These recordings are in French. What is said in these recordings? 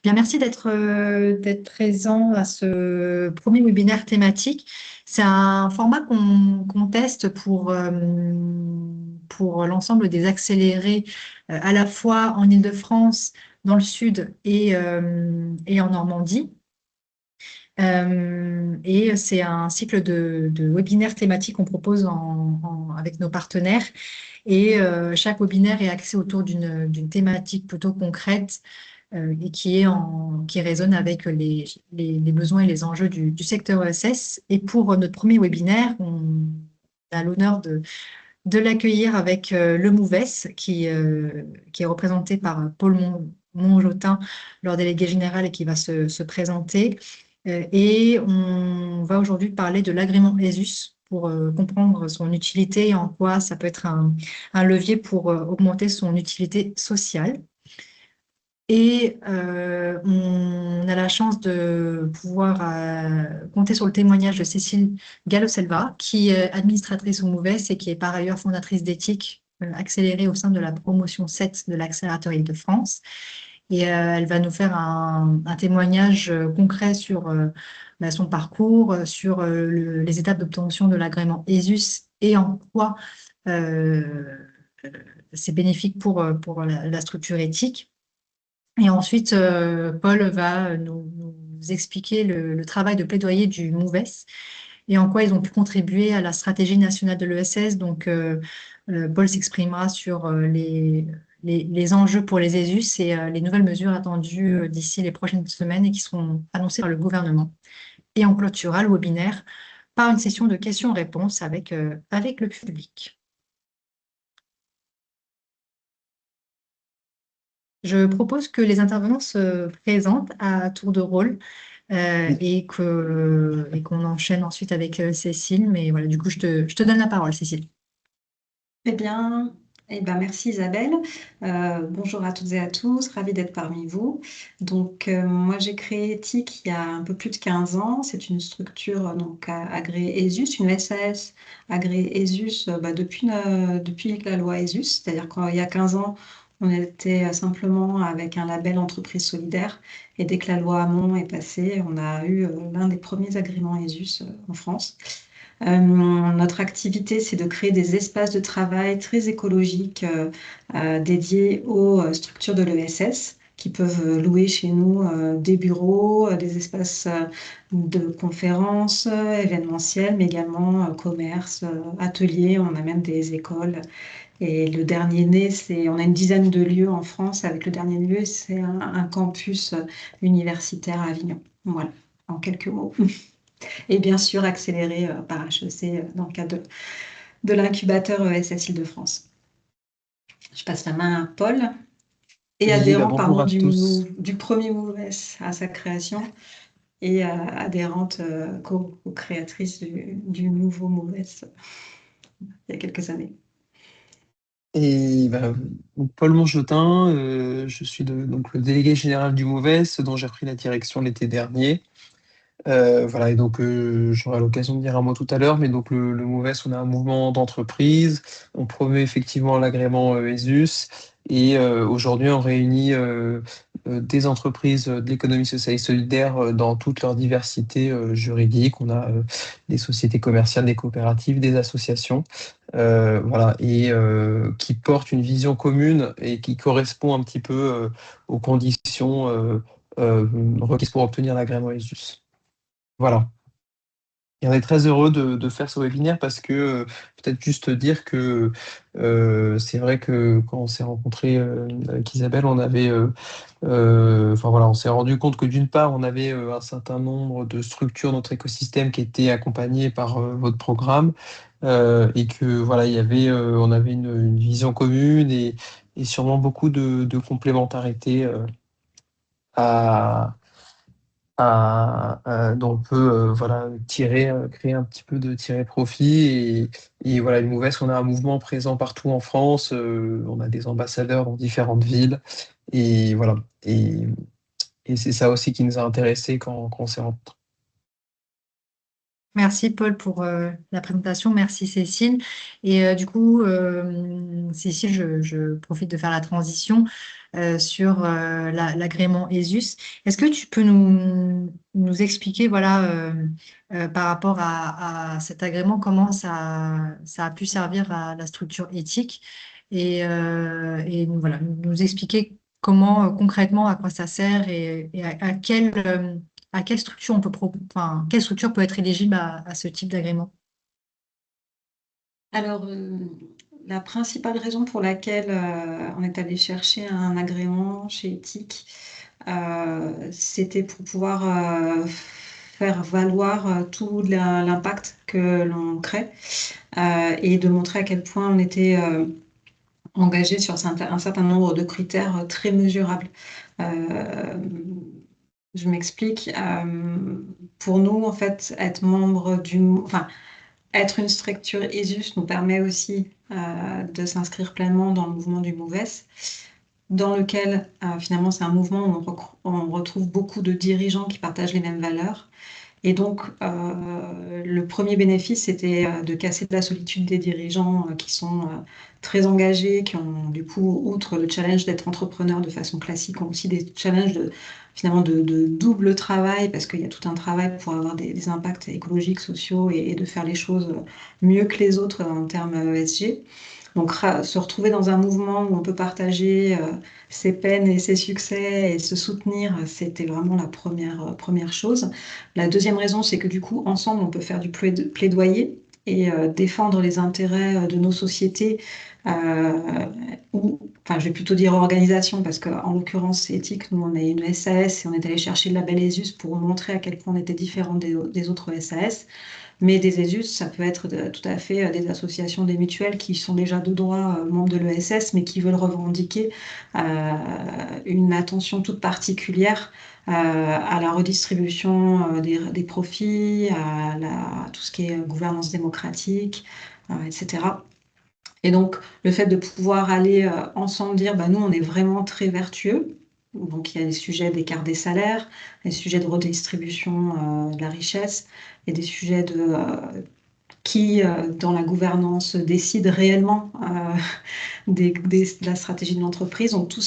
Bien, merci d'être présent à ce premier webinaire thématique. C'est un format qu'on teste pour l'ensemble des accélérés, à la fois en Île-de-France, dans le sud et en Normandie. Et c'est un cycle de webinaires thématiques qu'on propose avec nos partenaires. Et chaque webinaire est axé autour d'une thématique plutôt concrète et qui résonne avec les besoins et les enjeux du secteur ESS. Et pour notre premier webinaire, on a l'honneur de l'accueillir avec le MOVES, qui est représenté par Paul Monjotin, leur délégué général, et qui va se présenter. Et on va aujourd'hui parler de l'agrément ESUS pour comprendre son utilité et en quoi ça peut être un levier pour augmenter son utilité sociale. Et on a la chance de pouvoir compter sur le témoignage de Cécile Gallo-Selva, qui est administratrice au MOVES et qui est par ailleurs fondatrice d'éthique accélérée au sein de la promotion 7 de l'accélérateur Île-de-France. Et elle va nous faire un témoignage concret sur son parcours, sur les étapes d'obtention de l'agrément ESUS et en quoi euh, c'est bénéfique pour la structure éthique. Et ensuite, Paul va nous expliquer le travail de plaidoyer du MOVES et en quoi ils ont pu contribuer à la stratégie nationale de l'ESS. Donc, Paul s'exprimera sur les enjeux pour les ESUS et les nouvelles mesures attendues d'ici les prochaines semaines et qui seront annoncées par le gouvernement. Et on clôturera le webinaire par une session de questions-réponses avec le public. Je propose que les intervenants se présentent à tour de rôle et qu'on enchaîne ensuite avec Cécile. Mais voilà, du coup, je te donne la parole, Cécile. Eh bien, merci Isabelle. Bonjour à toutes et à tous, ravie d'être parmi vous. Donc, moi, j'ai créé Ethic il y a un peu plus de 15 ans. C'est une structure agréée ESUS, une SAS agréée ESUS depuis la loi ESUS. C'est-à-dire qu'il y a 15 ans, on était simplement avec un label entreprise solidaire. Et dès que la loi Hamon est passée, on a eu l'un des premiers agréments ESUS en France. Notre activité, c'est de créer des espaces de travail très écologiques dédiés aux structures de l'ESS qui peuvent louer chez nous des bureaux, des espaces de conférences, événementiels, mais également commerce, ateliers. On a même des écoles. Et le dernier né, on a une dizaine de lieux en France. Avec le dernier lieu, c'est un campus universitaire à Avignon. Voilà, en quelques mots. Et bien sûr accéléré par HEC dans le cadre de l'incubateur ESS Île-de-France. Je passe la main à Paul et Oui, adhérent bonjour pardon, à tous. du premier MOVES à sa création et adhérente co-créatrice du nouveau MOVES il y a quelques années. Donc, Paul Monjotin, je suis donc le délégué général du MOVES, dont j'ai pris la direction l'été dernier. Voilà, et donc j'aurai l'occasion de dire un mot tout à l'heure, mais donc le MOVES, on a un mouvement d'entreprise, on promeut effectivement l'agrément ESUS, et aujourd'hui on réunit des entreprises de l'économie sociale et solidaire dans toute leur diversité juridique. On a des sociétés commerciales, des coopératives, des associations, voilà, et qui portent une vision commune et qui correspond un petit peu aux conditions requises pour obtenir l'agrément ESUS. Voilà. Et on est très heureux de faire ce webinaire parce que peut-être juste dire que c'est vrai que quand on s'est rencontré avec Isabelle, enfin voilà, on s'est rendu compte que d'une part, on avait un certain nombre de structures, notre écosystème qui étaient accompagnées par votre programme et que voilà, on avait une vision commune et sûrement beaucoup de complémentarité à dont on peut voilà, créer un petit peu de tirer profit. Et voilà, le Mouvesse, on a un mouvement présent partout en France, on a des ambassadeurs dans différentes villes. Et voilà. Et c'est ça aussi qui nous a intéressés quand on s'est rencontrés. Merci Paul pour la présentation, merci Cécile. Et du coup, Cécile, je profite de faire la transition sur l'agrément ESUS. Est-ce que tu peux nous expliquer, voilà, par rapport à cet agrément, comment ça a pu servir à la structure éthique et voilà, nous expliquer comment concrètement à quoi ça sert et à quelle structure enfin, quelle structure peut être éligible à ce type d'agrément? Alors, la principale raison pour laquelle on est allé chercher un agrément chez Ethic, c'était pour pouvoir faire valoir tout l'impact que l'on crée et de montrer à quel point on était engagé sur un certain nombre de critères très mesurables. Euh, je m'explique. Pour nous, en fait, être membre enfin, être une structure ESUS nous permet aussi de s'inscrire pleinement dans le mouvement du MOVES, dans lequel finalement c'est un mouvement où on retrouve beaucoup de dirigeants qui partagent les mêmes valeurs. Et donc, le premier bénéfice, c'était de casser la solitude des dirigeants qui sont très engagés, qui ont du coup, outre le challenge d'être entrepreneur de façon classique, ont aussi des challenges finalement de double travail, parce qu'il y a tout un travail pour avoir des impacts écologiques, sociaux et de faire les choses mieux que les autres en termes ESG. Donc, se retrouver dans un mouvement où on peut partager ses peines et ses succès et se soutenir, c'était vraiment la première chose. La deuxième raison, c'est que du coup, ensemble, on peut faire du plaidoyer et défendre les intérêts de nos sociétés, ou, enfin, je vais plutôt dire organisation, parce qu'en l'occurrence, c'est éthique. Nous, on est une SAS et on est allé chercher le label ESUS pour montrer à quel point on était différent des autres SAS. Mais des ESUS, ça peut être tout à fait des associations, des mutuelles qui sont déjà de droit membres de l'ESS, mais qui veulent revendiquer une attention toute particulière à la redistribution des profits, à tout ce qui est gouvernance démocratique, etc. Et donc, le fait de pouvoir aller ensemble dire, bah, nous, on est vraiment très vertueux. Donc, il y a des sujets d'écart des salaires, des sujets de redistribution de la richesse, et des sujets qui, dans la gouvernance, décide réellement de la stratégie de l'entreprise. Donc, tous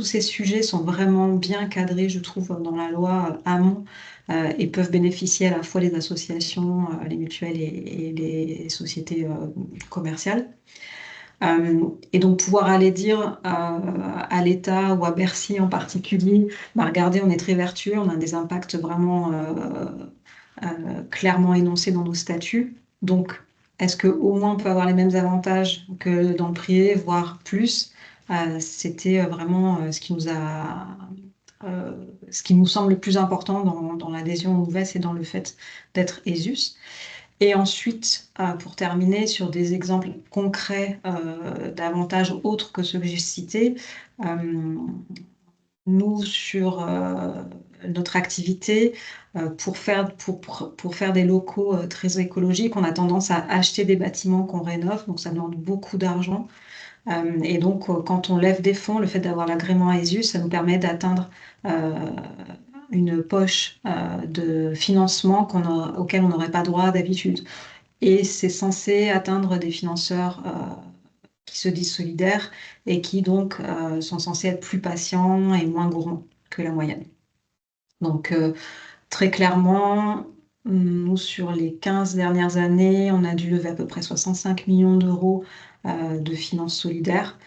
ces sujets sont vraiment bien cadrés, je trouve, dans la loi Hamon, et peuvent bénéficier à la fois les associations, les mutuelles et les sociétés commerciales. Et donc pouvoir aller dire à l'État ou à Bercy en particulier, bah, regardez, on est très vertueux, on a des impacts vraiment clairement énoncés dans nos statuts. Donc, est-ce qu'au moins on peut avoir les mêmes avantages que dans le privé, voire plus? C'était vraiment ce qui nous semble le plus important dans l'adhésion au MOVES et dans le fait d'être ESUS. Et ensuite, pour terminer, sur des exemples concrets d'avantages autres que ceux que j'ai cités, nous, sur notre activité, pour faire des locaux très écologiques, on a tendance à acheter des bâtiments qu'on rénove, donc ça demande beaucoup d'argent. Et donc, quand on lève des fonds, le fait d'avoir l'agrément ESUS, ça nous permet d'atteindre une poche de financement auquel on n'aurait pas droit d'habitude. Et c'est censé atteindre des financeurs qui se disent solidaires et qui donc sont censés être plus patients et moins gourmands que la moyenne. Donc très clairement, nous sur les 15 dernières années, on a dû lever à peu près 65 millions d'euros de finances solidaires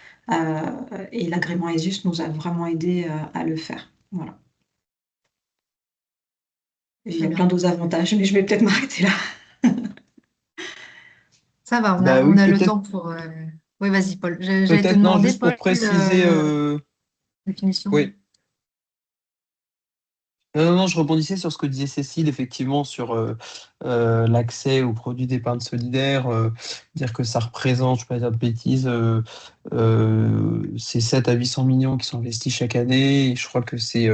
et l'agrément ESUS nous a vraiment aidé à le faire. Voilà. Et il y a plein d'autres avantages, mais je vais peut-être m'arrêter là. Ça va, Bah on oui, a le temps pour... Oui, vas-y, Paul. J'allais te non, demander, juste Paul, pour préciser, définition. oui. Non, je rebondissais sur ce que disait Cécile, effectivement, sur l'accès aux produits d'épargne solidaire, dire que ça représente, je ne vais pas dire de bêtises, c'est 7 à 800 millions qui sont investis chaque année, et je crois que c'est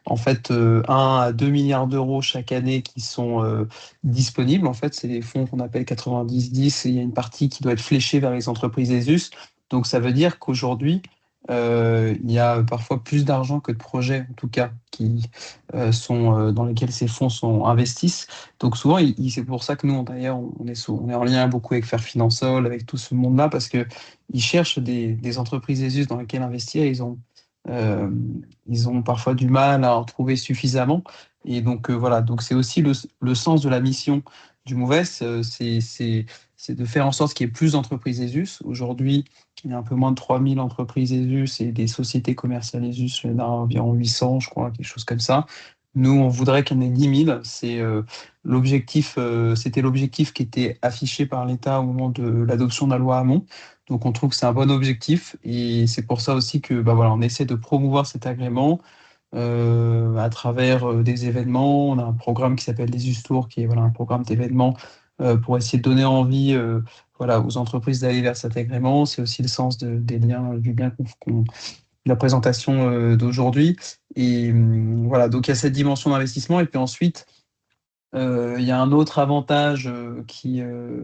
en fait 1 à 2 milliards d'euros chaque année qui sont disponibles. En fait, c'est les fonds qu'on appelle 90-10, et il y a une partie qui doit être fléchée vers les entreprises ESUS. Donc ça veut dire qu'aujourd'hui, il y a parfois plus d'argent que de projets, en tout cas, qui dans lesquels ces fonds investissent. Donc souvent, c'est pour ça que nous, d'ailleurs, on est en lien beaucoup avec Fair Finansol, avec tout ce monde-là, parce que ils cherchent des entreprises ESUS dans lesquelles investir. Euh, ils ont parfois du mal à en trouver suffisamment. Et donc voilà, donc c'est aussi le sens de la mission du MOVES, c'est de faire en sorte qu'il y ait plus d'entreprises ESUS. Aujourd'hui, il y a un peu moins de 3000 entreprises ESUS et des sociétés commerciales ESUS, il y en a environ 800, je crois, quelque chose comme ça. Nous, on voudrait qu'il y en ait 10 000. C'était l'objectif qui était affiché par l'État au moment de l'adoption de la loi Hamon. Donc, on trouve que c'est un bon objectif et c'est pour ça aussi que, bah voilà, on essaie de promouvoir cet agrément à travers des événements. On a un programme qui s'appelle les Ustours, qui est voilà, un programme d'événements pour essayer de donner envie voilà, aux entreprises d'aller vers cet agrément. C'est aussi le sens des liens, du lien de la présentation d'aujourd'hui. Et voilà, donc il y a cette dimension d'investissement. Et puis ensuite, il y a un autre avantage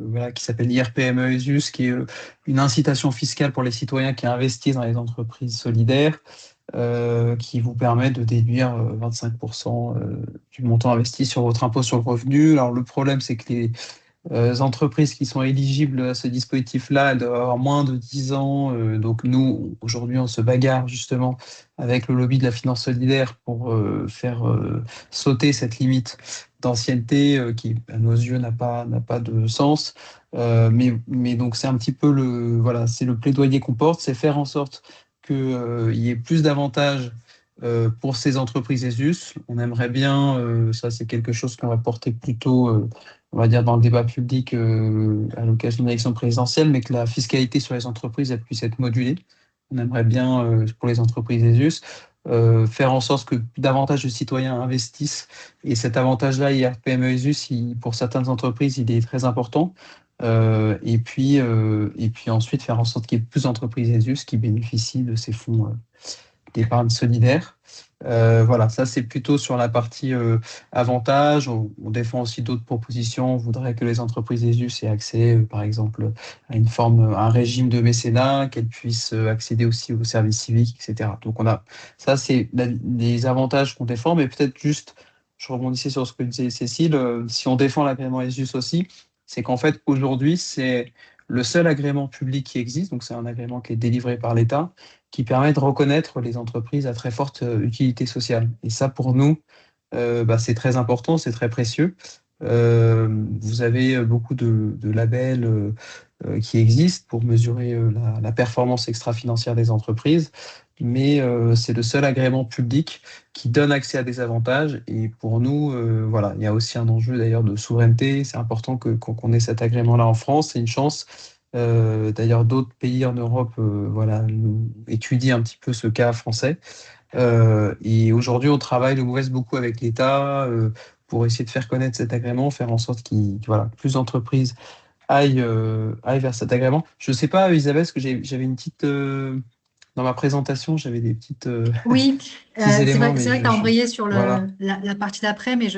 voilà, qui s'appelle l'IRPME ESUS, qui est une incitation fiscale pour les citoyens qui investissent dans les entreprises solidaires, qui vous permet de déduire 25% du montant investi sur votre impôt sur le revenu. Alors le problème, c'est que les entreprises qui sont éligibles à ce dispositif-là, elles doivent avoir moins de 10 ans. Donc nous, aujourd'hui, on se bagarre justement avec le lobby de la finance solidaire pour faire sauter cette limite d'ancienneté qui, à nos yeux, n'a pas de sens. Mais donc c'est un petit peu voilà, c'est le plaidoyer qu'on porte, c'est faire en sorte qu'il y ait plus d'avantages pour ces entreprises ESUS. On aimerait bien, ça c'est quelque chose qu'on va porter plutôt on va dire, dans le débat public à l'occasion de l'élection présidentielle, mais que la fiscalité sur les entreprises elle puisse être modulée. On aimerait bien, pour les entreprises ESUS, faire en sorte que davantage de citoyens investissent. Et cet avantage-là, IRPME ESUS, pour certaines entreprises, il est très important. Et puis ensuite, faire en sorte qu'il y ait plus d'entreprises ESUS qui bénéficient de ces fonds d'épargne solidaire. Voilà, ça c'est plutôt sur la partie avantage. On défend aussi d'autres propositions. On voudrait que les entreprises ESUS aient accès, par exemple, à un régime de mécénat, qu'elles puissent accéder aussi aux services civiques, etc. Donc ça c'est les avantages qu'on défend, mais peut-être juste, je rebondissais sur ce que disait Cécile, si on défend l'agrément ESUS aussi, c'est qu'en fait aujourd'hui c'est le seul agrément public qui existe, donc c'est un agrément qui est délivré par l'État qui permet de reconnaître les entreprises à très forte utilité sociale. Et ça, pour nous, bah, c'est très important, c'est très précieux. Vous avez beaucoup de labels qui existent pour mesurer la performance extra-financière des entreprises, mais c'est le seul agrément public qui donne accès à des avantages. Et pour nous, voilà, il y a aussi un enjeu d'ailleurs de souveraineté. C'est important qu'on ait cet agrément-là en France. C'est une chance. D'ailleurs, d'autres pays en Europe voilà, nous étudient un petit peu ce cas français. Et aujourd'hui, on travaille le MOVES beaucoup avec l'État pour essayer de faire connaître cet agrément, faire en sorte voilà, que plus d'entreprises aillent vers cet agrément. Je ne sais pas, Isabelle, parce que j'avais une petite... dans ma présentation, j'avais des Oui, petits éléments, c'est mais vrai que tu as embrayé sur voilà. la partie d'après, mais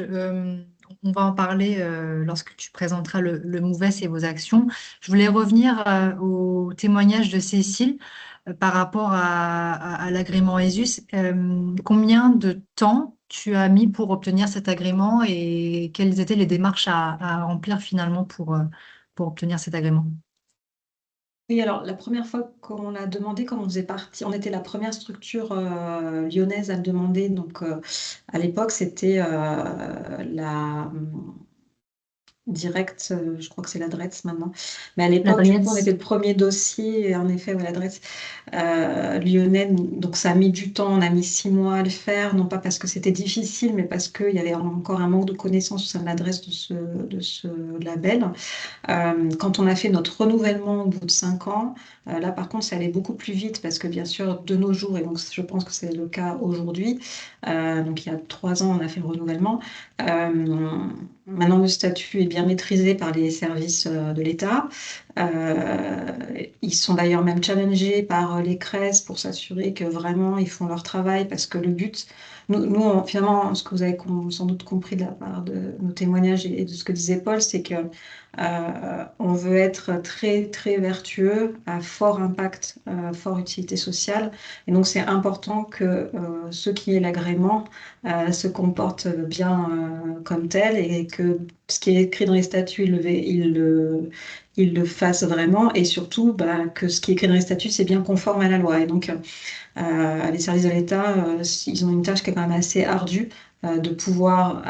on va en parler lorsque tu présenteras le MOVES et vos actions. Je voulais revenir au témoignage de Cécile par rapport à l'agrément ESUS. Combien de temps tu as mis pour obtenir cet agrément et quelles étaient les démarches à remplir finalement pour obtenir cet agrément? Oui, alors la première fois qu'on a demandé, comme on faisait partie, on était la première structure lyonnaise à le demander. Donc à l'époque, c'était la Direct, je crois que c'est l'adresse maintenant. Mais à l'époque, du coup, on était le premier dossier, et en effet, ouais, l'adresse lyonnais. Donc, ça a mis du temps, on a mis 6 mois à le faire, non pas parce que c'était difficile, mais parce qu'il y avait encore un manque de connaissances sur l'adresse de ce label. Quand on a fait notre renouvellement au bout de 5 ans, là, par contre, ça allait beaucoup plus vite parce que, bien sûr, de nos jours, et donc je pense que c'est le cas aujourd'hui, donc il y a 3 ans, on a fait le renouvellement. Maintenant, le statut est bien maîtrisé par les services de l'État. Ils sont d'ailleurs même challengés par les CRES pour s'assurer que vraiment ils font leur travail parce que le but finalement, ce que vous avez sans doute compris de la part de nos témoignages et de ce que disait Paul, c'est que on veut être très, très vertueux, à fort impact, fort utilité sociale. Et donc, c'est important que ceux qui aient l'agrément se comportent bien comme tel et que ce qui est écrit dans les statuts, ils le fassent vraiment. Et surtout, bah, que ce qui est écrit dans les statuts, c'est bien conforme à la loi. Et donc, les services de l'État, ils ont une tâche qui est quand même assez ardue de pouvoir,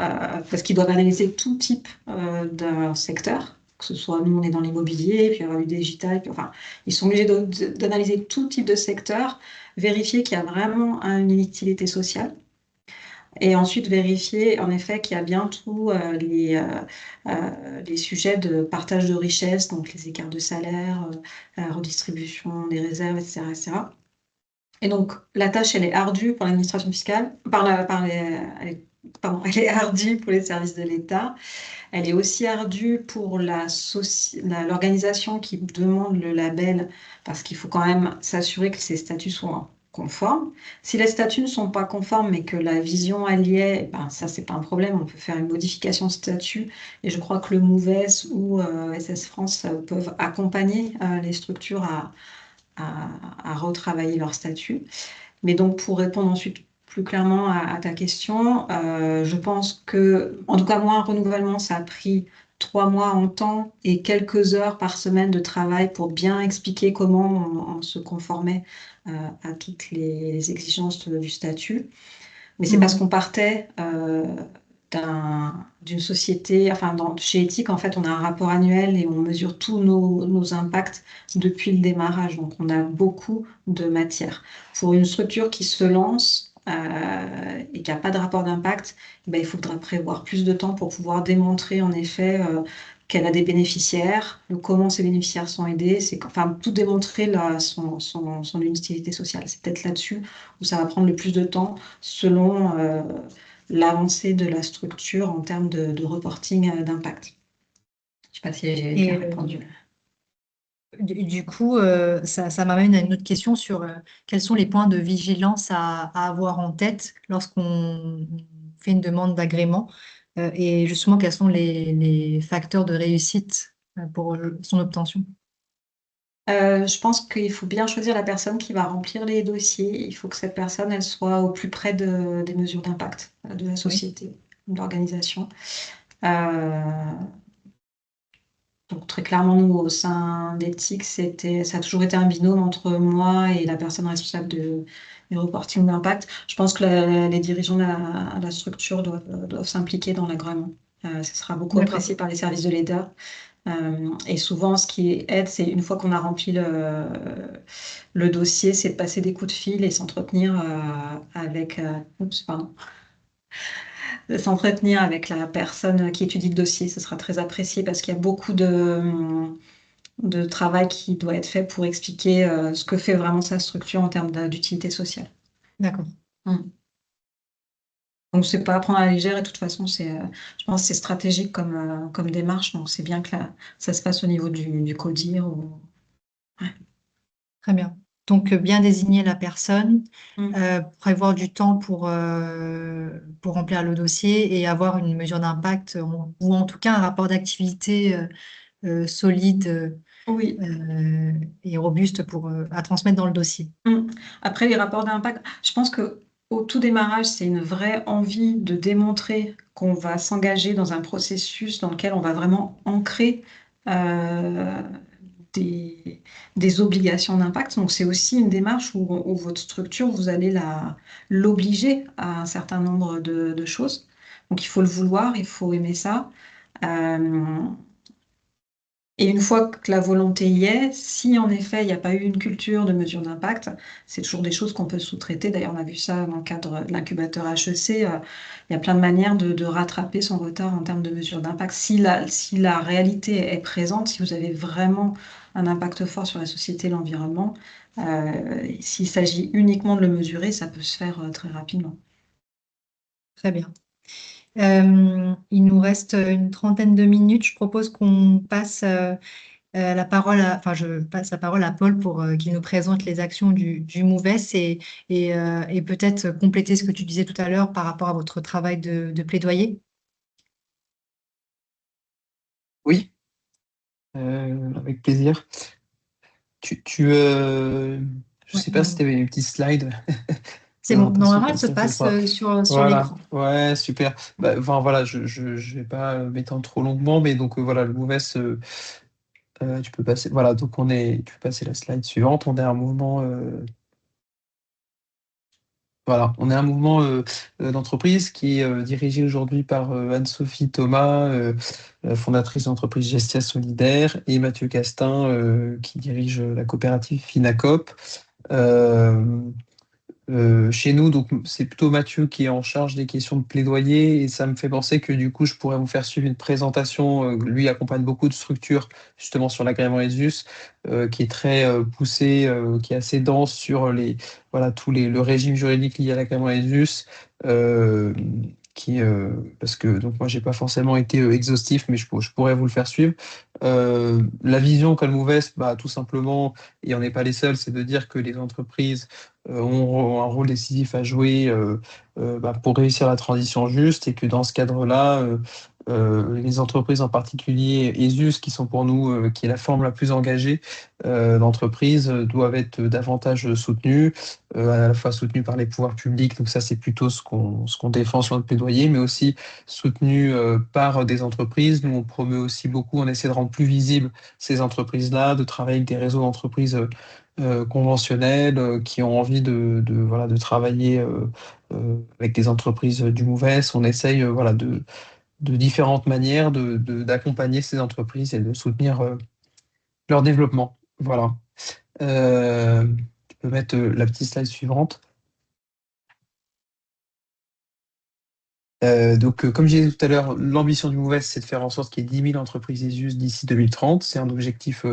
parce qu'ils doivent analyser tout type d'un secteur, que ce soit nous, on est dans l'immobilier, puis il y aura du digital, puis, enfin, ils sont obligés d'analyser tout type de secteur, vérifier qu'il y a vraiment une utilité sociale. Et ensuite vérifier en effet qu'il y a bien tous les sujets de partage de richesse, donc les écarts de salaire, redistribution des réserves, etc., etc. Et donc, la tâche, elle est ardue pour l'administration fiscale, pardon, elle est ardue pour les services de l'État. Elle est aussi ardue pour l'organisation qui demande le label, parce qu'il faut quand même s'assurer que ces statuts sont conformes. Si les statuts ne sont pas conformes, mais que la vision alliée, eh ben, ça, c'est pas un problème. On peut faire une modification de statut. Et je crois que le MOVES ou SS France peuvent accompagner les structures à retravailler leur statut. Mais donc, pour répondre ensuite plus clairement à ta question, je pense que, en tout cas, moi, un renouvellement, ça a pris 3 mois en temps et quelques heures par semaine de travail pour bien expliquer comment on se conformait à toutes les exigences du statut. Mais c'est parce qu'on partait d'une société, enfin, chez Ethic, en fait, on a un rapport annuel et on mesure tous nos impacts depuis le démarrage. Donc, on a beaucoup de matière. Pour une structure qui se lance et qui n'a pas de rapport d'impact, ben, il faudra prévoir plus de temps pour pouvoir démontrer, en effet, qu'elle a des bénéficiaires, comment ces bénéficiaires sont aidés, enfin, tout démontrer son utilité sociale. C'est peut-être là-dessus où ça va prendre le plus de temps selon l'avancée de la structure en termes de reporting d'impact. Je ne sais pas si j'ai bien répondu. Du coup, ça m'amène à une autre question sur quels sont les points de vigilance à avoir en tête lorsqu'on fait une demande d'agrément et justement quels sont les facteurs de réussite pour son obtention. Je pense qu'il faut bien choisir la personne qui va remplir les dossiers. Il faut que cette personne, elle soit au plus près des mesures d'impact de la société, de l'organisation. Donc très clairement, nous, au sein d'Ethic, ça a toujours été un binôme entre moi et la personne responsable du reporting d'impact. Je pense que les dirigeants de la structure doivent s'impliquer dans l'agrément. Ce sera beaucoup D'accord. apprécié par les services de l'État. Et souvent, ce qui aide, c'est une fois qu'on a rempli le dossier, c'est de passer des coups de fil et s'entretenir s'entretenir avec la personne qui étudie le dossier. Ce sera très apprécié parce qu'il y a beaucoup de travail qui doit être fait pour expliquer ce que fait vraiment sa structure en termes d'utilité sociale. D'accord. Donc, c'est pas à prendre à la légère et de toute façon, je pense que c'est stratégique comme démarche. Donc, c'est bien que ça se fasse au niveau du CODIR. Très bien. Donc, bien désigner la personne, Mm. prévoir du temps pour remplir le dossier et avoir une mesure d'impact ou en tout cas un rapport d'activité solide Oui. et robuste à transmettre dans le dossier. Après, les rapports d'impact, je pense que au tout démarrage, c'est une vraie envie de démontrer qu'on va s'engager dans un processus dans lequel on va vraiment ancrer euh, des obligations d'impact. Donc, c'est aussi une démarche où votre structure, vous allez l'obliger à un certain nombre de choses. Donc, il faut le vouloir, il faut aimer ça. Et une fois que la volonté y est, si en effet il n'y a pas eu une culture de mesure d'impact, c'est toujours des choses qu'on peut sous-traiter. D'ailleurs, on a vu ça dans le cadre de l'incubateur HEC. Il y a plein de manières de rattraper son retard en termes de mesure d'impact. Si la réalité est présente, si vous avez vraiment un impact fort sur la société et l'environnement, s'il s'agit uniquement de le mesurer, ça peut se faire très rapidement. Très bien. Il nous reste une trentaine de minutes. Je propose qu'on passe je passe la parole à Paul pour qu'il nous présente les actions du MOVES et peut-être compléter ce que tu disais tout à l'heure par rapport à votre travail de plaidoyer. Oui, avec plaisir. Je Ouais, sais pas si tu avais une petite slide c'est bon. présentation Normalement, elle comme se ça, ce passe sera. sur Voilà, l'écran. ouais, super. Bah, enfin, voilà, je vais pas m'étendre trop longuement, mais donc voilà, le MOVES, tu peux passer. Voilà, donc tu peux passer la slide suivante. On est un mouvement. Voilà, on est un mouvement d'entreprise qui est dirigé aujourd'hui par Anne-Sophie Thomas, fondatrice d'entreprise Gestia Solidaire, et Mathieu Castin, qui dirige la coopérative Finacop. Euh, Chez nous, donc c'est plutôt Mathieu qui est en charge des questions de plaidoyer, et ça me fait penser que du coup je pourrais vous faire suivre une présentation. Lui accompagne beaucoup de structures justement sur l'agrément ESUS, qui est très poussé, qui est assez dense sur le régime juridique lié à l'agrément ESUS. euh, Parce que donc moi j'ai pas forcément été exhaustif, mais je pourrais vous le faire suivre. La vision qu'a le MOVES, bah, tout simplement, et on n'est pas les seuls, c'est de dire que les entreprises ont un rôle décisif à jouer pour réussir la transition juste, et que dans ce cadre-là, les entreprises, en particulier ESUS, qui sont pour nous, qui est la forme la plus engagée d'entreprise, doivent être davantage soutenues, à la fois soutenues par les pouvoirs publics, donc ça c'est plutôt ce qu'on défend sur notre plaidoyer, mais aussi soutenues par des entreprises. Nous on promeut aussi beaucoup, on essaie de rendre plus visibles ces entreprises-là, de travailler avec des réseaux d'entreprises conventionnels, qui ont envie voilà, de travailler avec des entreprises du MOVES. On essaye voilà, de différentes manières d'accompagner ces entreprises et de soutenir leur développement. Voilà. Euh, Tu peux mettre la petite slide suivante. Comme je disais tout à l'heure, l'ambition du MOVES, c'est de faire en sorte qu'il y ait 10 000 entreprises ESUS d'ici 2030. C'est un objectif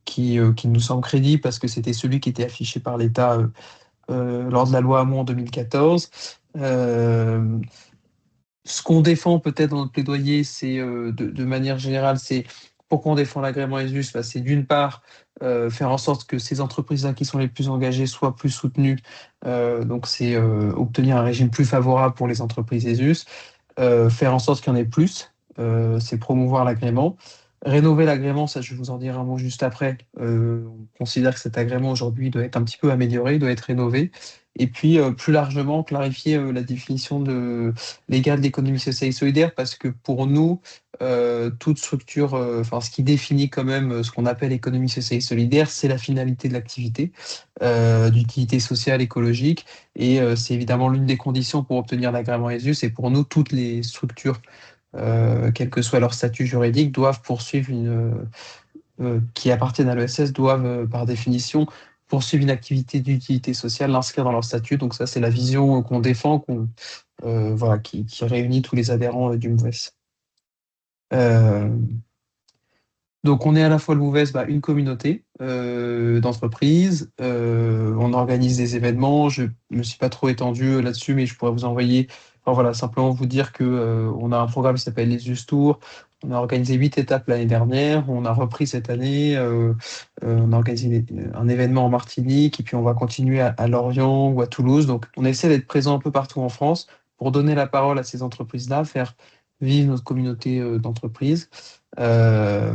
qui nous semble crédible, parce que c'était celui qui était affiché par l'État lors de la loi Hamon en 2014. Euh, Ce qu'on défend peut-être dans notre plaidoyer, c'est de manière générale, c'est pourquoi on défend l'agrément ESUS. Bah, c'est d'une part faire en sorte que ces entreprises-là qui sont les plus engagées soient plus soutenues. Donc c'est obtenir un régime plus favorable pour les entreprises ESUS. Faire en sorte qu'il y en ait plus, c'est promouvoir l'agrément. Rénover l'agrément, ça je vais vous en dire un mot juste après. On considère que cet agrément aujourd'hui doit être un petit peu amélioré, doit être rénové. Et puis plus largement, clarifier la définition légale d'économie sociale et solidaire, parce que pour nous, toute structure, enfin ce qui définit quand même ce qu'on appelle économie sociale et solidaire, c'est la finalité de l'activité, d'utilité sociale, écologique. Et c'est évidemment l'une des conditions pour obtenir l'agrément ESUS. Et pour nous, toutes les structures, quel que soit leur statut juridique, doivent poursuivre qui appartiennent à l'ESS, doivent par définition poursuivre une activité d'utilité sociale, l'inscrire dans leur statut. Donc ça, c'est la vision qu'on défend, voilà, qui réunit tous les adhérents du MOVES. Euh, donc, on est à la fois le MOVES, une communauté d'entreprises. On organise des événements. Je ne me suis pas trop étendu là-dessus, mais je pourrais vous envoyer, enfin, voilà, simplement vous dire que on a un programme qui s'appelle les US Tours. On a organisé 8 étapes l'année dernière. On a repris cette année. On a organisé un événement en Martinique, et puis on va continuer à Lorient ou à Toulouse. Donc, on essaie d'être présent un peu partout en France pour donner la parole à ces entreprises-là, faire vivre notre communauté d'entreprises. Euh,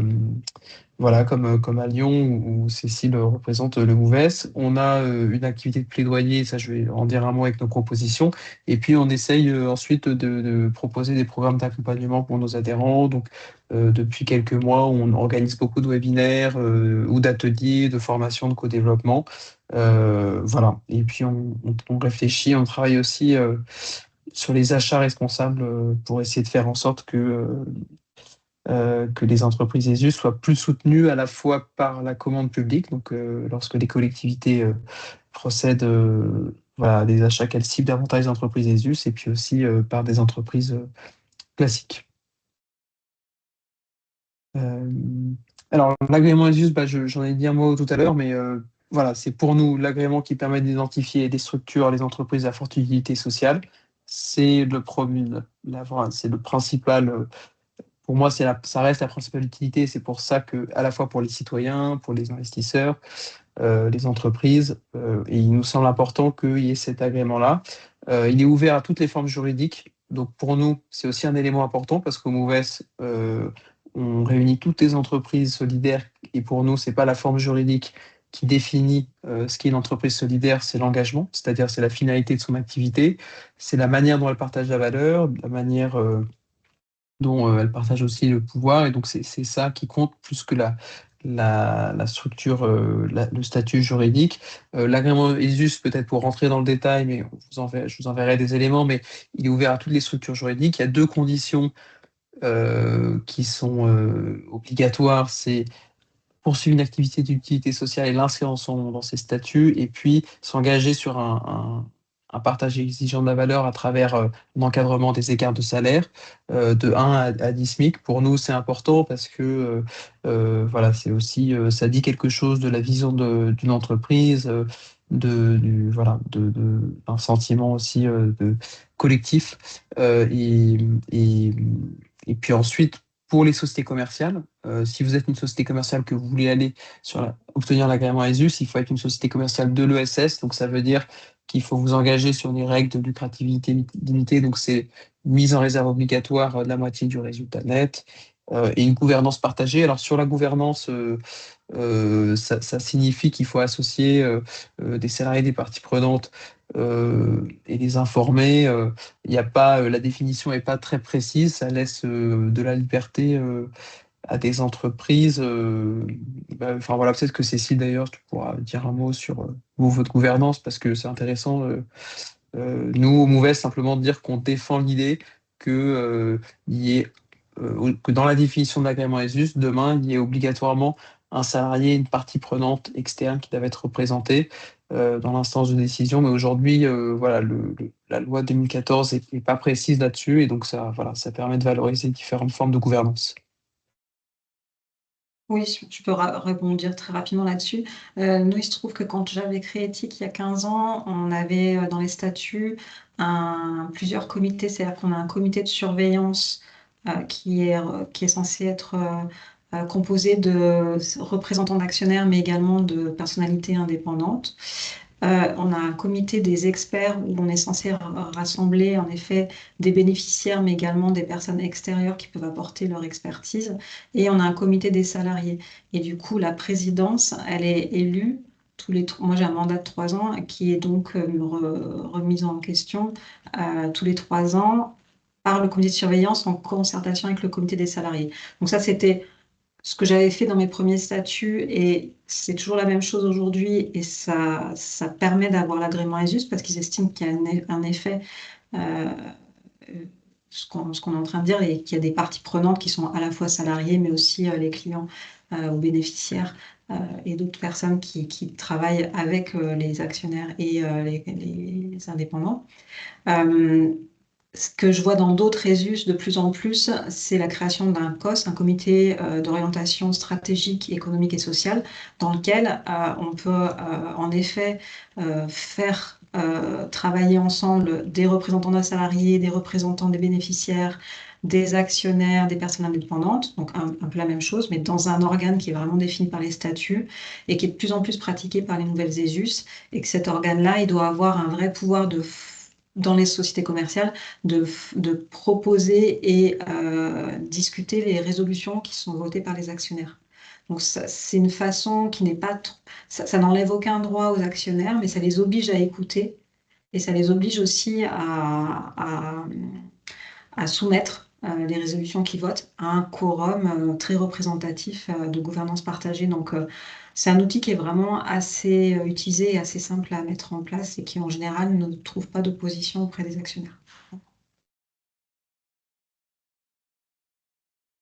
voilà, comme à Lyon, où Cécile représente le MOVES. On a une activité de plaidoyer, ça je vais en dire un mot avec nos propositions. Et puis on essaye ensuite de proposer des programmes d'accompagnement pour nos adhérents. Donc depuis quelques mois, on organise beaucoup de webinaires ou d'ateliers, de formation, de co-développement. Voilà. Et puis on réfléchit, on travaille aussi sur les achats responsables, pour essayer de faire en sorte que les entreprises ESUS soient plus soutenues à la fois par la commande publique, donc lorsque les collectivités procèdent voilà, à des achats qu'elles ciblent davantage les entreprises ESUS, et puis aussi par des entreprises classiques. Euh, alors, l'agrément ESUS, j'en ai dit un mot tout à l'heure, mais voilà, c'est pour nous l'agrément qui permet d'identifier des structures, les entreprises à forte utilité sociale. C'est le principal pour moi, ça reste la principale utilité. C'est pour ça que, à la fois pour les citoyens, pour les investisseurs, les entreprises, et il nous semble important qu'il y ait cet agrément-là. Il est ouvert à toutes les formes juridiques. Donc pour nous, c'est aussi un élément important parce qu'au MOVES, on réunit toutes les entreprises solidaires et pour nous, c'est pas la forme juridique qui définit ce qu'est une entreprise solidaire, c'est l'engagement, c'est-à-dire c'est la finalité de son activité, c'est la manière dont elle partage la valeur, la manière dont elle partage aussi le pouvoir. Et donc, c'est ça qui compte plus que la structure, le statut juridique. L'agrément ESUS, peut-être pour rentrer dans le détail, mais je vous enverrai des éléments, mais il est ouvert à toutes les structures juridiques. Il y a deux conditions qui sont obligatoires. C'est poursuivre une activité d'utilité sociale et l'inscrire dans ses statuts, et puis s'engager sur un partage exigeant de la valeur à travers l'encadrement des écarts de salaire de 1 à 10 SMIC. Pour nous, c'est important parce que voilà, c'est aussi, ça dit quelque chose de la vision d'une entreprise, voilà, d'un sentiment aussi collectif. Et, et, et puis ensuite, pour les sociétés commerciales, si vous êtes une société commerciale que vous voulez aller obtenir l'agrément ESUS, il faut être une société commerciale de l'ESS. Donc, ça veut dire qu'il faut vous engager sur des règles de lucrativité limitée. Donc, c'est une mise en réserve obligatoire de la moitié du résultat net et une gouvernance partagée. Alors, sur la gouvernance, ça signifie qu'il faut associer des salariés des parties prenantes et les informer. Il y a pas, la définition n'est pas très précise, ça laisse de la liberté à des entreprises. Enfin voilà, peut-être que Cécile d'ailleurs, tu pourras dire un mot sur votre gouvernance parce que c'est intéressant. Nous, au Mouves, simplement dire qu'on défend l'idée que, il y ait, que dans la définition de l'agrément ESUS, demain, il y ait obligatoirement un salarié, une partie prenante externe qui doivent être représentée dans l'instance de décision. Mais aujourd'hui, voilà, la loi 2014 n'est pas précise là-dessus et donc ça, voilà, ça permet de valoriser différentes formes de gouvernance. Oui, je peux rebondir très rapidement là-dessus. Nous, il se trouve que quand j'avais créé Ethic il y a 15 ans, on avait dans les statuts plusieurs comités, c'est-à-dire qu'on a un comité de surveillance qui est censé être composé de représentants d'actionnaires, mais également de personnalités indépendantes. On a un comité des experts où on est censé rassembler en effet des bénéficiaires, mais également des personnes extérieures qui peuvent apporter leur expertise. Et on a un comité des salariés. Et du coup, la présidence, elle est élue moi j'ai un mandat de 3 ans qui est donc remise en question tous les 3 ans par le comité de surveillance en concertation avec le comité des salariés. Donc ça, c'était ce que j'avais fait dans mes premiers statuts et c'est toujours la même chose aujourd'hui et ça permet d'avoir l'agrément ESUS parce qu'ils estiment qu'il y a un effet, euh, ce qu'on est en train de dire, et qu'il y a des parties prenantes qui sont à la fois salariés mais aussi les clients ou bénéficiaires et d'autres personnes qui travaillent avec les actionnaires et les indépendants. Ce que je vois dans d'autres ESUS de plus en plus, c'est la création d'un COS, un comité d'orientation stratégique, économique et sociale, dans lequel on peut en effet faire travailler ensemble des représentants des salariés, des représentants des bénéficiaires, des actionnaires, des personnes indépendantes, donc un peu la même chose, mais dans un organe qui est vraiment défini par les statuts et qui est de plus en plus pratiqué par les nouvelles ESUS, et que cet organe-là, il doit avoir un vrai pouvoir dans les sociétés commerciales de proposer et discuter les résolutions qui sont votées par les actionnaires. Donc c'est une façon qui n'est pas... Ça n'enlève aucun droit aux actionnaires, mais ça les oblige à écouter et ça les oblige aussi à soumettre les résolutions qu'ils votent à un quorum très représentatif de gouvernance partagée. Donc, c'est un outil qui est vraiment assez utilisé et assez simple à mettre en place et qui, en général, ne trouve pas d'opposition auprès des actionnaires.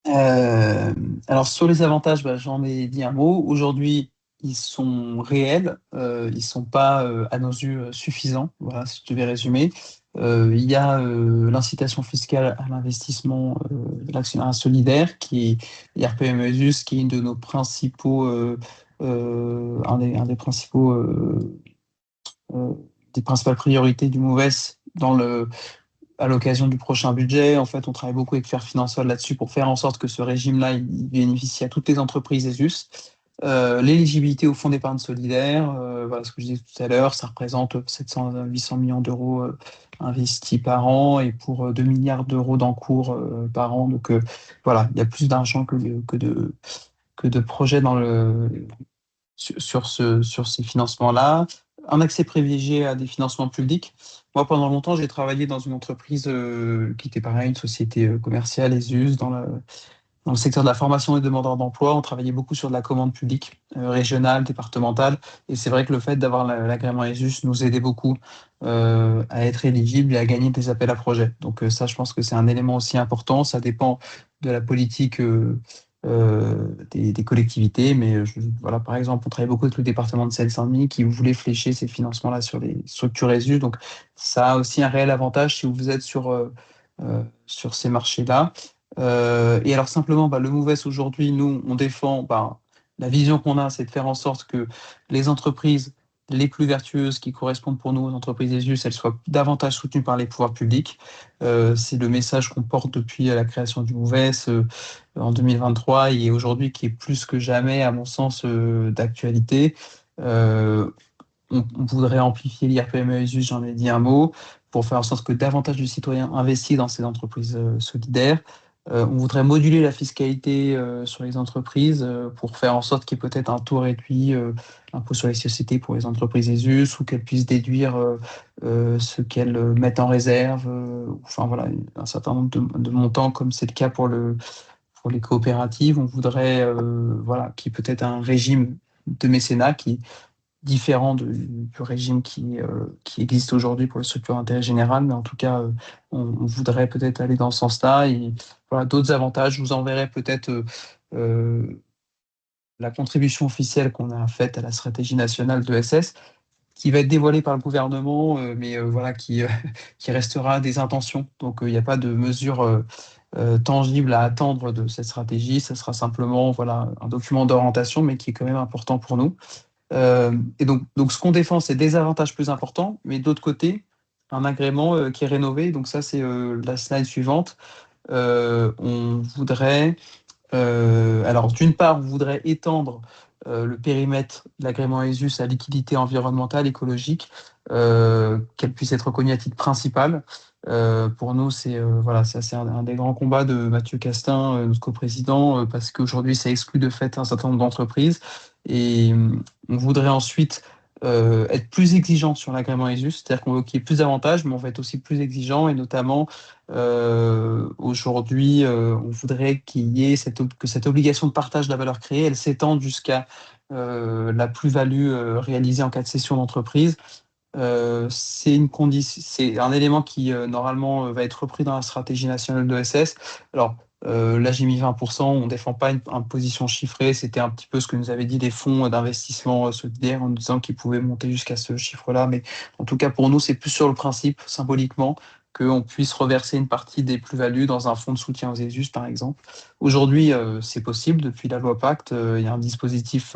Euh, alors sur les avantages, j'en ai dit un mot. Aujourd'hui, ils sont réels, ils sont pas à nos yeux suffisants. Voilà, si je devais résumer. Il y a l'incitation fiscale à l'investissement de l'actionnariat solidaire, qui est IRPM-ESUS, qui est une de nos principaux, un des principaux, des principales priorités du MOVES dans à l'occasion du prochain budget. En fait, on travaille beaucoup avec Fair Financial là-dessus pour faire en sorte que ce régime-là, il bénéficie à toutes les entreprises ESUS. L'éligibilité au fonds d'épargne solidaire, voilà ce que je disais tout à l'heure, ça représente 700 à 800 millions d'euros investis par an et pour 2 milliards d'euros d'encours par an. Donc voilà, il y a plus d'argent que de projets sur ces financements-là. Un accès privilégié à des financements publics. Moi, pendant longtemps, j'ai travaillé dans une entreprise qui était pareil, une société commerciale, ESUS, dans le secteur de la formation des demandeurs d'emploi. On travaillait beaucoup sur de la commande publique, régionale, départementale. Et c'est vrai que le fait d'avoir l'agrément ESUS nous aidait beaucoup à être éligible et à gagner des appels à projets. Donc ça, je pense que c'est un élément aussi important. Ça dépend de la politique des collectivités. Mais voilà, par exemple, on travaille beaucoup avec le département de Seine-Saint-Denis qui voulait flécher ces financements-là sur les structures ESUS. Donc ça a aussi un réel avantage si vous êtes sur ces marchés-là. Et alors simplement, le MOVES aujourd'hui, nous, on défend, la vision qu'on a, c'est de faire en sorte que les entreprises les plus vertueuses qui correspondent pour nous aux entreprises ESUS, elles soient davantage soutenues par les pouvoirs publics. C'est le message qu'on porte depuis la création du MOVES en 2023 et aujourd'hui qui est plus que jamais, à mon sens, d'actualité. On voudrait amplifier l'IRPME ESUS, j'en ai dit un mot, pour faire en sorte que davantage de citoyens investissent dans ces entreprises solidaires. On voudrait moduler la fiscalité sur les entreprises pour faire en sorte qu'il y ait peut-être un taux réduit, impôt sur les sociétés pour les entreprises ESUS, ou qu'elles puissent déduire ce qu'elles mettent en réserve, enfin voilà, un certain nombre de montants, comme c'est le cas pour les coopératives. On voudrait voilà, qu'il y ait peut-être un régime de mécénat qui différent du régime qui existe aujourd'hui pour les structures d'intérêt général, mais en tout cas, on voudrait peut-être aller dans ce sens-là. Et voilà, d'autres avantages, je vous enverrai peut-être la contribution officielle qu'on a faite à la stratégie nationale de SS, qui va être dévoilée par le gouvernement, mais voilà, qui restera des intentions. Donc, il n'y a pas de mesures tangibles à attendre de cette stratégie. Ce sera simplement voilà, un document d'orientation, mais qui est quand même important pour nous. Et donc, ce qu'on défend, c'est des avantages plus importants, mais d'autre côté, un agrément qui est rénové. Donc ça, c'est la slide suivante. On voudrait, alors d'une part, on voudrait étendre le périmètre de l'agrément ESUS à liquidité environnementale, écologique, qu'elle puisse être reconnue à titre principal. Pour nous, c'est voilà, ça c'est un des grands combats de Mathieu Castin, notre coprésident, parce qu'aujourd'hui, ça exclut de fait un certain nombre d'entreprises. Et on voudrait ensuite être plus exigeant sur l'agrément ESUS, c'est-à-dire qu'on veut qu'il y ait plus d'avantages, mais on va être aussi plus exigeant, et notamment aujourd'hui, on voudrait qu'il y ait que cette obligation de partage de la valeur créée, elle s'étende jusqu'à la plus-value réalisée en cas de cession d'entreprise. C'est un élément qui normalement va être repris dans la stratégie nationale de SS. Alors là, j'ai mis 20%, on ne défend pas une position chiffrée, c'était un petit peu ce que nous avaient dit les fonds d'investissement solidaires en nous disant qu'ils pouvaient monter jusqu'à ce chiffre-là, mais en tout cas pour nous, c'est plus sur le principe, symboliquement, qu'on puisse reverser une partie des plus-values dans un fonds de soutien aux ESUS, par exemple. Aujourd'hui, c'est possible, depuis la loi Pacte, il y a un dispositif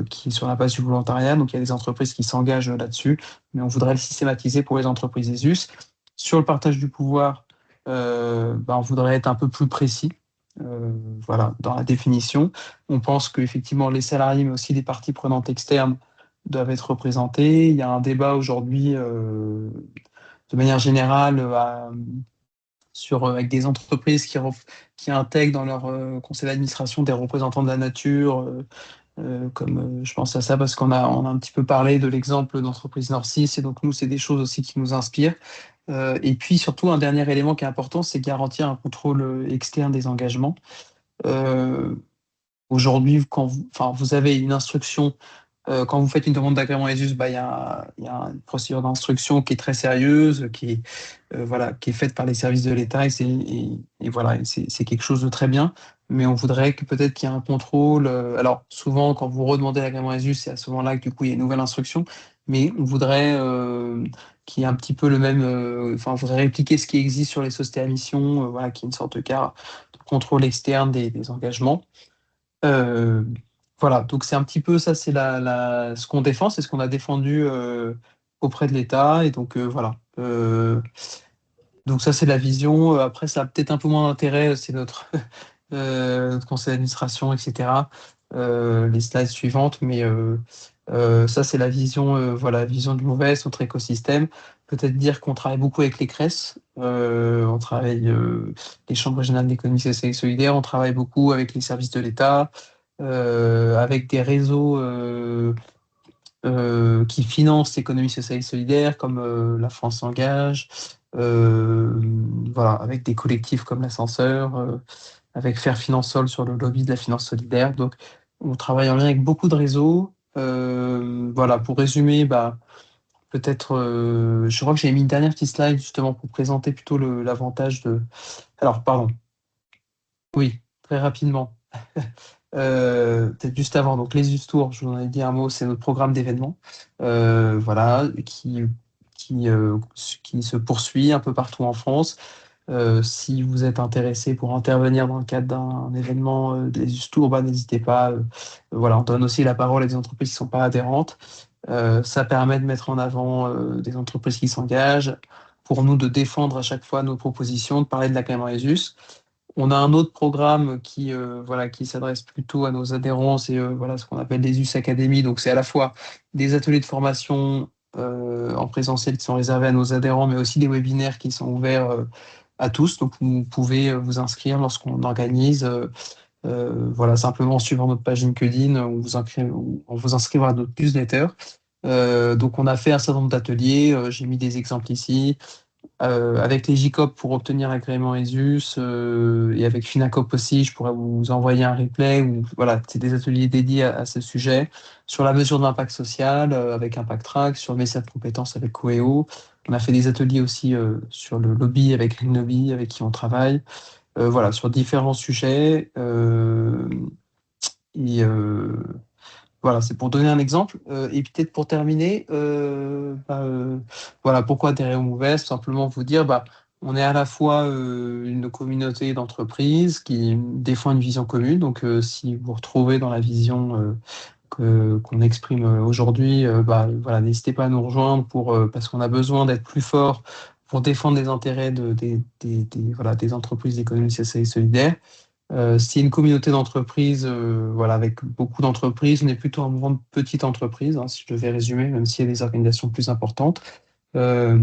qui est sur la base du volontariat, donc il y a des entreprises qui s'engagent là-dessus, mais on voudrait le systématiser pour les entreprises ESUS. Sur le partage du pouvoir, on voudrait être un peu plus précis voilà, dans la définition. On pense qu'effectivement, les salariés, mais aussi les parties prenantes externes doivent être représentés. Il y a un débat aujourd'hui, de manière générale, avec des entreprises qui intègrent dans leur conseil d'administration des représentants de la nature, comme je pense à ça parce on a un petit peu parlé de l'exemple d'entreprise Nord6, et donc nous, c'est des choses aussi qui nous inspirent. Et puis surtout, un dernier élément qui est important, c'est garantir un contrôle externe des engagements. Aujourd'hui, vous avez une instruction, quand vous faites une demande d'agrément ESUS, il y a une procédure d'instruction qui est très sérieuse, voilà, qui est faite par les services de l'État, et voilà, c'est quelque chose de très bien. Mais on voudrait que peut-être qu'il y ait un contrôle. Alors souvent, quand vous redemandez l'agrément ESUS, c'est à ce moment-là que du coup il y a une nouvelle instruction. Mais on voudrait qu'il y ait un petit peu le même. On voudrait répliquer ce qui existe sur les sociétés à mission, voilà, qui est une sorte de contrôle externe des engagements. Euh, voilà, donc c'est un petit peu ça, c'est ce qu'on défend, c'est ce qu'on a défendu auprès de l'État. Et donc voilà. Donc ça, c'est la vision. Après, ça a peut-être un peu moins d'intérêt, c'est notre, notre conseil d'administration, etc. Les slides suivantes, mais ça, c'est la vision, voilà, vision du MOVES, notre écosystème. Peut-être dire qu'on travaille beaucoup avec les CRES, on travaille les chambres régionales d'économie sociale et solidaire, on travaille beaucoup avec les services de l'État, avec des réseaux qui financent l'économie sociale et solidaire, comme la France s'engage, euh, voilà, avec des collectifs comme l'Ascenseur, avec Faire Finance Sol sur le lobby de la finance solidaire. Donc, on travaille en lien avec beaucoup de réseaux. Voilà, pour résumer, bah, peut-être, je crois que j'ai mis une dernière petite slide justement pour présenter plutôt l'avantage de. Alors, pardon, oui, très rapidement. Peut-être juste avant, donc les Ustours, je vous en ai dit un mot, c'est notre programme d'événements, voilà, qui se poursuit un peu partout en France. Si vous êtes intéressé pour intervenir dans le cadre d'un événement des Ustours, bah, n'hésitez pas. Voilà, on donne aussi la parole à des entreprises qui ne sont pas adhérentes. Ça permet de mettre en avant des entreprises qui s'engagent, pour nous de défendre à chaque fois nos propositions, de parler de la Clément ESUS. On a un autre programme voilà, qui s'adresse plutôt à nos adhérents, c'est voilà, ce qu'on appelle les US Academy. Donc, c'est à la fois des ateliers de formation en présentiel qui sont réservés à nos adhérents, mais aussi des webinaires qui sont ouverts à tous. Donc, vous pouvez vous inscrire lorsqu'on organise. Voilà, simplement en suivant notre page LinkedIn, on vous inscrira à notre newsletter. Donc, on a fait un certain nombre d'ateliers. J'ai mis des exemples ici. Avec les JCOP pour obtenir agrément ESUS et avec Finacop aussi, je pourrais vous envoyer un replay où voilà, c'est des ateliers dédiés à ce sujet. Sur la mesure de l'impact social avec Impact Track, sur le message de compétences avec Coeo. On a fait des ateliers aussi sur le lobby avec Green Lobby, avec qui on travaille. Voilà, sur différents sujets. Et voilà, c'est pour donner un exemple. Et peut-être pour terminer, voilà, pourquoi adhérer au MOVES? Simplement vous dire, bah, on est à la fois une communauté d'entreprises qui défend une vision commune. Donc, si vous retrouvez dans la vision qu'on exprime aujourd'hui, bah, voilà, n'hésitez pas à nous rejoindre parce qu'on a besoin d'être plus fort pour défendre les intérêts voilà, des entreprises d'économie sociale et solidaire. C'est une communauté d'entreprises, voilà, avec beaucoup d'entreprises. On est plutôt un mouvement de petites entreprises, hein, si je devais résumer, même s'il y a des organisations plus importantes. Euh,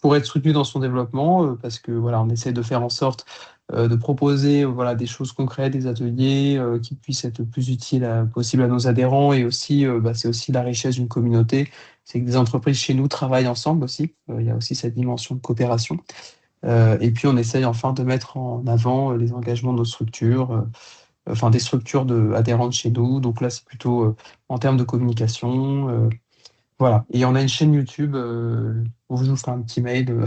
pour être soutenu dans son développement, parce que voilà, on essaie de faire en sorte de proposer voilà, des choses concrètes, des ateliers qui puissent être le plus utiles possible à nos adhérents. Et aussi, bah, c'est aussi la richesse d'une communauté. C'est que des entreprises chez nous travaillent ensemble aussi. Il y a aussi cette dimension de coopération. Et puis, on essaye enfin de mettre en avant les engagements de nos structures, enfin des structures adhérentes chez nous. Donc là, c'est plutôt en termes de communication. Voilà. Et on a une chaîne YouTube, où je vous ferai un petit mail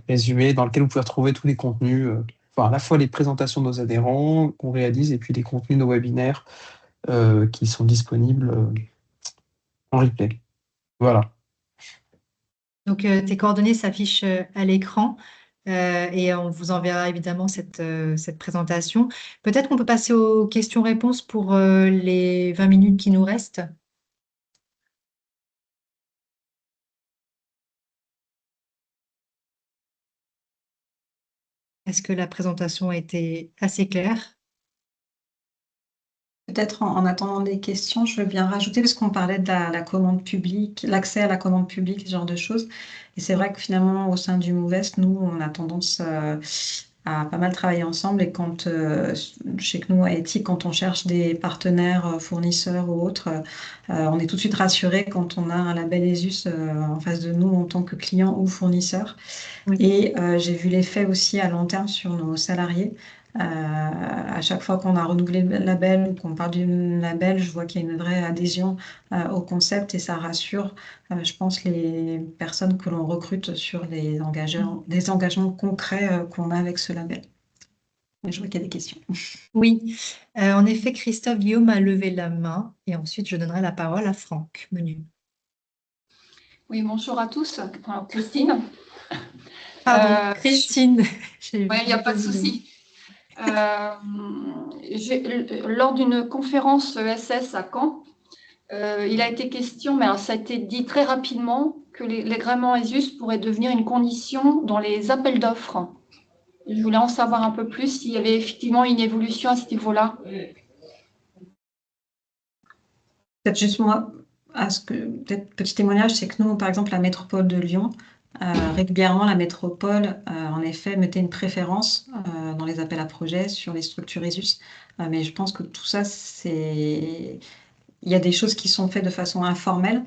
résumé dans lequel vous pouvez retrouver tous les contenus, enfin à la fois les présentations de nos adhérents qu'on réalise et puis les contenus de nos webinaires qui sont disponibles en replay. Voilà. Donc, tes coordonnées s'affichent à l'écran et on vous enverra évidemment cette présentation. Peut-être qu'on peut passer aux questions-réponses pour les 20 minutes qui nous restent. Est-ce que la présentation a été assez claire? Peut-être en attendant des questions, je veux bien rajouter, parce qu'on parlait de la commande publique, l'accès à la commande publique, ce genre de choses. Et c'est vrai que finalement, au sein du MOVES, nous, on a tendance à pas mal travailler ensemble. Et quand, chez nous, à Ethic, quand on cherche des partenaires, fournisseurs ou autres, on est tout de suite rassuré quand on a un label ESUS en face de nous en tant que client ou fournisseur. Oui. Et j'ai vu l'effet aussi à long terme sur nos salariés. À chaque fois qu'on a renouvelé le label ou qu'on parle du label, je vois qu'il y a une vraie adhésion au concept et ça rassure, je pense, les personnes que l'on recrute sur des engagements concrets qu'on a avec ce label. Et je vois qu'il y a des questions. Oui, en effet, Christophe Guillaume a levé la main et ensuite je donnerai la parole à Franck Menu. Oui, bonjour à tous. Alors, Christine. Pardon, Christine. Oui, il n'y a pas de souci. Lors d'une conférence ESS à Caen, il a été question, mais alors ça a été dit très rapidement, que l'agrément ESUS pourrait devenir une condition dans les appels d'offres. Je voulais en savoir un peu plus, s'il y avait effectivement une évolution à ce niveau-là. Peut-être juste moi, peut-être petit témoignage, c'est que nous, par exemple, la métropole de Lyon, régulièrement, la métropole, en effet, mettait une préférence dans les appels à projets sur les structures ESUS. Mais je pense que tout ça, il y a des choses qui sont faites de façon informelle,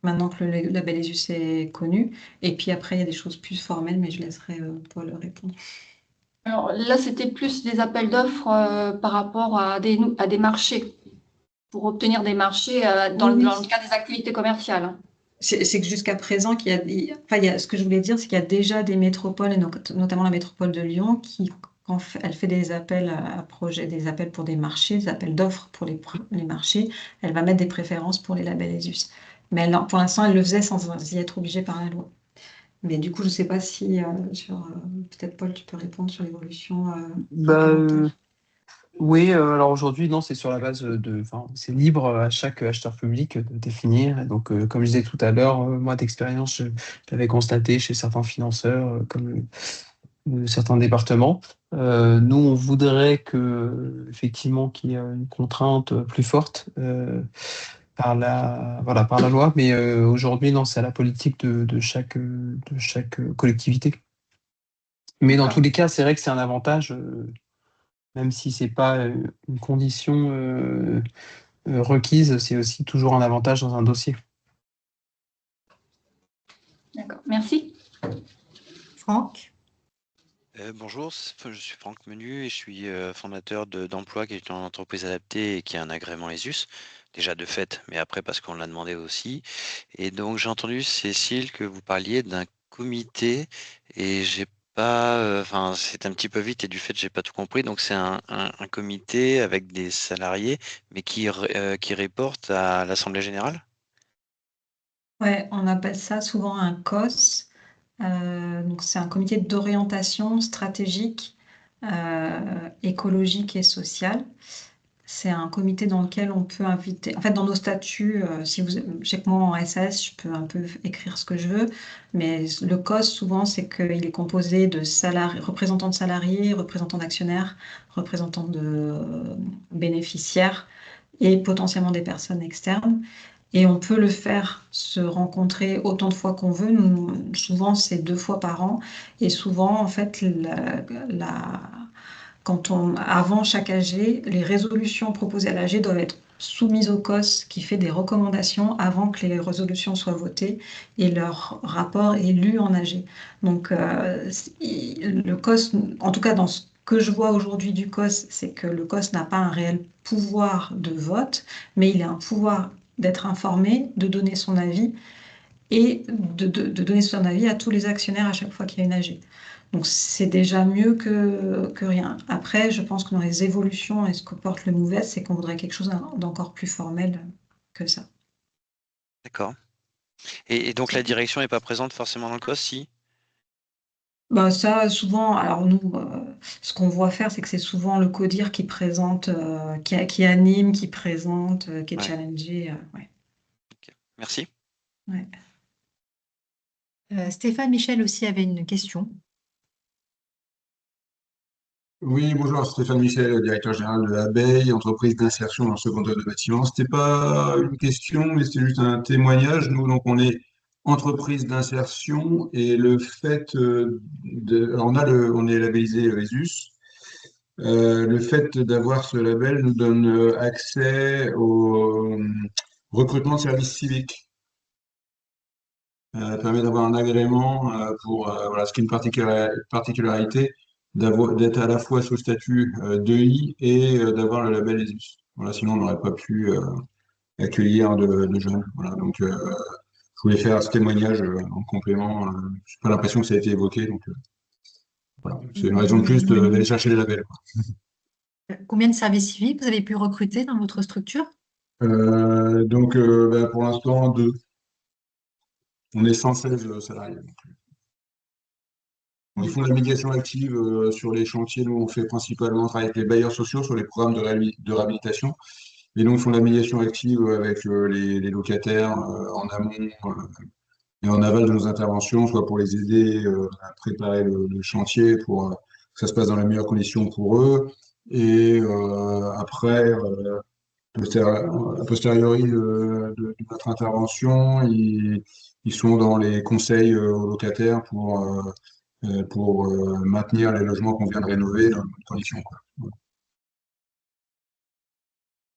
maintenant que le label ESUS est connu. Et puis après, il y a des choses plus formelles, mais je laisserai Paul répondre. Alors là, c'était plus des appels d'offres par rapport à des marchés, pour obtenir des marchés dans Oui. le cadre des activités commerciales. C'est que jusqu'à présent, ce que je voulais dire, c'est qu'il y a déjà des métropoles, et notamment la métropole de Lyon, qui, quand elle fait des appels à projets, des appels pour des marchés, des appels d'offres pour les marchés, elle va mettre des préférences pour les labels ESUS. Mais pour l'instant, elle le faisait sans y être obligée par la loi. Mais du coup, je ne sais pas si peut-être Paul, tu peux répondre sur l'évolution réglementaire. Oui, alors aujourd'hui, non, c'est sur la base c'est libre à chaque acheteur public de définir. Et donc, comme je disais tout à l'heure, moi d'expérience, j'avais constaté chez certains financeurs, comme certains départements. Nous, on voudrait effectivement qu'il y ait une contrainte plus forte par la loi, mais aujourd'hui, non, c'est à la politique de chaque collectivité. Mais dans tous les cas, c'est vrai que c'est un avantage, même si c'est pas une condition requise, c'est aussi toujours un avantage dans un dossier. D'accord, merci. Franck? Bonjour, je suis Franck Menu et je suis fondateur d'Emploi, qui est une entreprise adaptée et qui a un agrément ESUS, déjà de fait, mais après parce qu'on l'a demandé aussi. Et donc j'ai entendu, Cécile, que vous parliez d'un comité et j'ai pas, c'est un petit peu vite et du fait j'ai pas tout compris. Donc c'est un comité avec des salariés, mais qui reporte à l'Assemblée générale? Ouais, on appelle ça souvent un COS. Donc c'est un comité d'orientation stratégique, écologique et sociale. C'est un comité dans lequel on peut inviter. En fait, dans nos statuts, je sais que moi en SAS, je peux un peu écrire ce que je veux, mais le COS, souvent, c'est qu'il est composé de représentants de salariés, représentants d'actionnaires, représentants de bénéficiaires et potentiellement des personnes externes. Et on peut le faire se rencontrer autant de fois qu'on veut. Souvent, c'est 2 fois par an. Et souvent, en fait, avant chaque AG, les résolutions proposées à l'AG doivent être soumises au COS qui fait des recommandations avant que les résolutions soient votées et leur rapport est lu en AG. Donc, le COS, en tout cas dans ce que je vois aujourd'hui du COS, c'est que le COS n'a pas un réel pouvoir de vote, mais il a un pouvoir d'être informé, de donner son avis et de donner son avis à tous les actionnaires à chaque fois qu'il y a une AG. Donc c'est déjà mieux que rien. Après, je pense que dans les évolutions et ce que porte le MOVES, c'est qu'on voudrait quelque chose d'encore plus formel que ça. D'accord. Et donc la direction n'est pas présente forcément dans le COS, si? Bah ça, souvent, alors nous, ce qu'on voit faire, c'est que c'est souvent le CODIR qui présente, qui anime, qui présente, qui est Ouais. challengé. Ouais. Ok. Merci. Ouais. Stéphane Michel aussi avait une question. Oui, bonjour, Stéphane Michel, directeur général de l'Abeille, entreprise d'insertion dans le secondaire de bâtiment. C'était pas une question, mais c'était juste un témoignage. Nous, donc, on est entreprise d'insertion et le fait alors, on est labellisé ESUS. Le fait d'avoir ce label nous donne accès au recrutement de services civiques. Permet d'avoir un agrément pour, voilà, ce qui est une particularité d'être à la fois sous statut d'EI et d'avoir le label ESUS. Voilà, sinon, on n'aurait pas pu accueillir de jeunes. Voilà, donc, je voulais faire ce témoignage en complément. Je n'ai pas l'impression que ça a été évoqué. Donc, voilà, c'est une raison de plus d'aller chercher les labels, quoi. Combien de services civiques vous avez pu recruter dans votre structure? Donc, pour l'instant, 2. On est 116 salariés. Ils font de la médiation active sur les chantiers. Nous, on fait principalement travailler avec les bailleurs sociaux sur les programmes de réhabilitation. Et nous, ils font de la médiation active avec les locataires en amont et en aval de nos interventions, soit pour les aider à préparer le chantier pour que ça se passe dans les meilleures conditions pour eux. Et après, a posteriori de notre intervention, ils sont dans les conseils aux locataires pour maintenir les logements qu'on vient de rénover dans de bonnes conditions, quoi.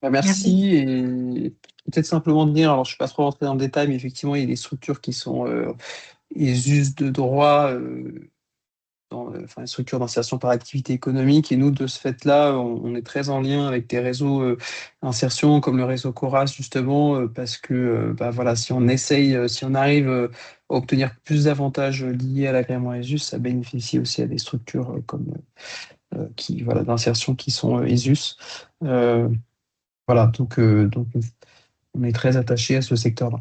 Bah, Merci. merci. Et peut-être simplement de dire, alors je ne suis pas trop rentré dans le détail, mais effectivement, il y a des structures qui sont ESUS de droit, enfin, les structures d'insertion par activité économique. Et nous, de ce fait-là, on est très en lien avec des réseaux d'insertion comme le réseau Coras, justement, parce que bah, voilà, si on essaye, si on arrive à obtenir plus d'avantages liés à l'agrément ESUS, ça bénéficie aussi à des structures comme voilà, d'insertion qui sont ESUS. Voilà, donc on est très attaché à ce secteur-là.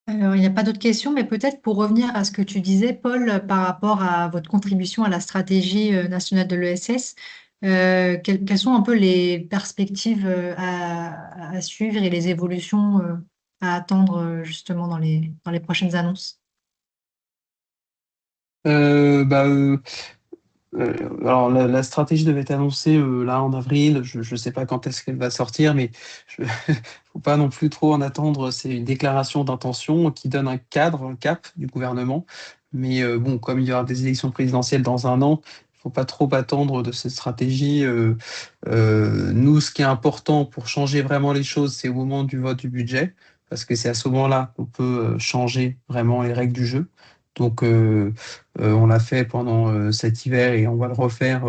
Alors, il n'y a pas d'autres questions, mais peut-être pour revenir à ce que tu disais, Paul, par rapport à votre contribution à la stratégie nationale de l'ESS, quelles sont un peu les perspectives à suivre et les évolutions à attendre justement dans les prochaines annonces? Bah, alors la stratégie devait être annoncée là en avril. Je ne sais pas quand est-ce qu'elle va sortir, mais il ne faut pas non plus trop en attendre. C'est une déclaration d'intention qui donne un cadre, un cap du gouvernement. Mais bon, comme il y aura des élections présidentielles dans un an, il ne faut pas trop attendre de cette stratégie. Nous, ce qui est important pour changer vraiment les choses, c'est au moment du vote du budget, parce que c'est à ce moment-là qu'on peut changer vraiment les règles du jeu. Donc, on l'a fait pendant cet hiver et on va le refaire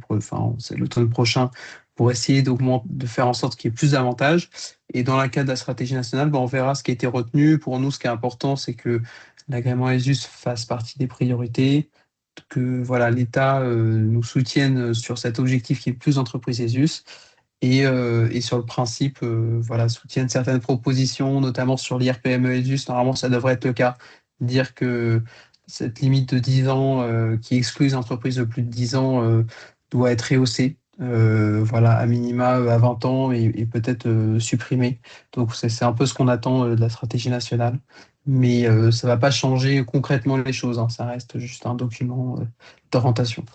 enfin, c'est l'automne prochain pour essayer de faire en sorte qu'il y ait plus d'avantages. Et dans le cadre de la stratégie nationale, ben, on verra ce qui a été retenu. Pour nous, ce qui est important, c'est que l'agrément ESUS fasse partie des priorités, que voilà, l'État nous soutienne sur cet objectif qui est plus d'entreprises ESUS. Et sur le principe, voilà, soutienne certaines propositions, notamment sur l'IRPME ESUS. Normalement, ça devrait être le cas. Dire que cette limite de 10 ans qui exclut les entreprises de plus de 10 ans doit être rehaussée, voilà, à minima à 20 ans et peut-être supprimée. Donc c'est un peu ce qu'on attend de la stratégie nationale. Mais ça ne va pas changer concrètement les choses, hein. Ça reste juste un document d'orientation.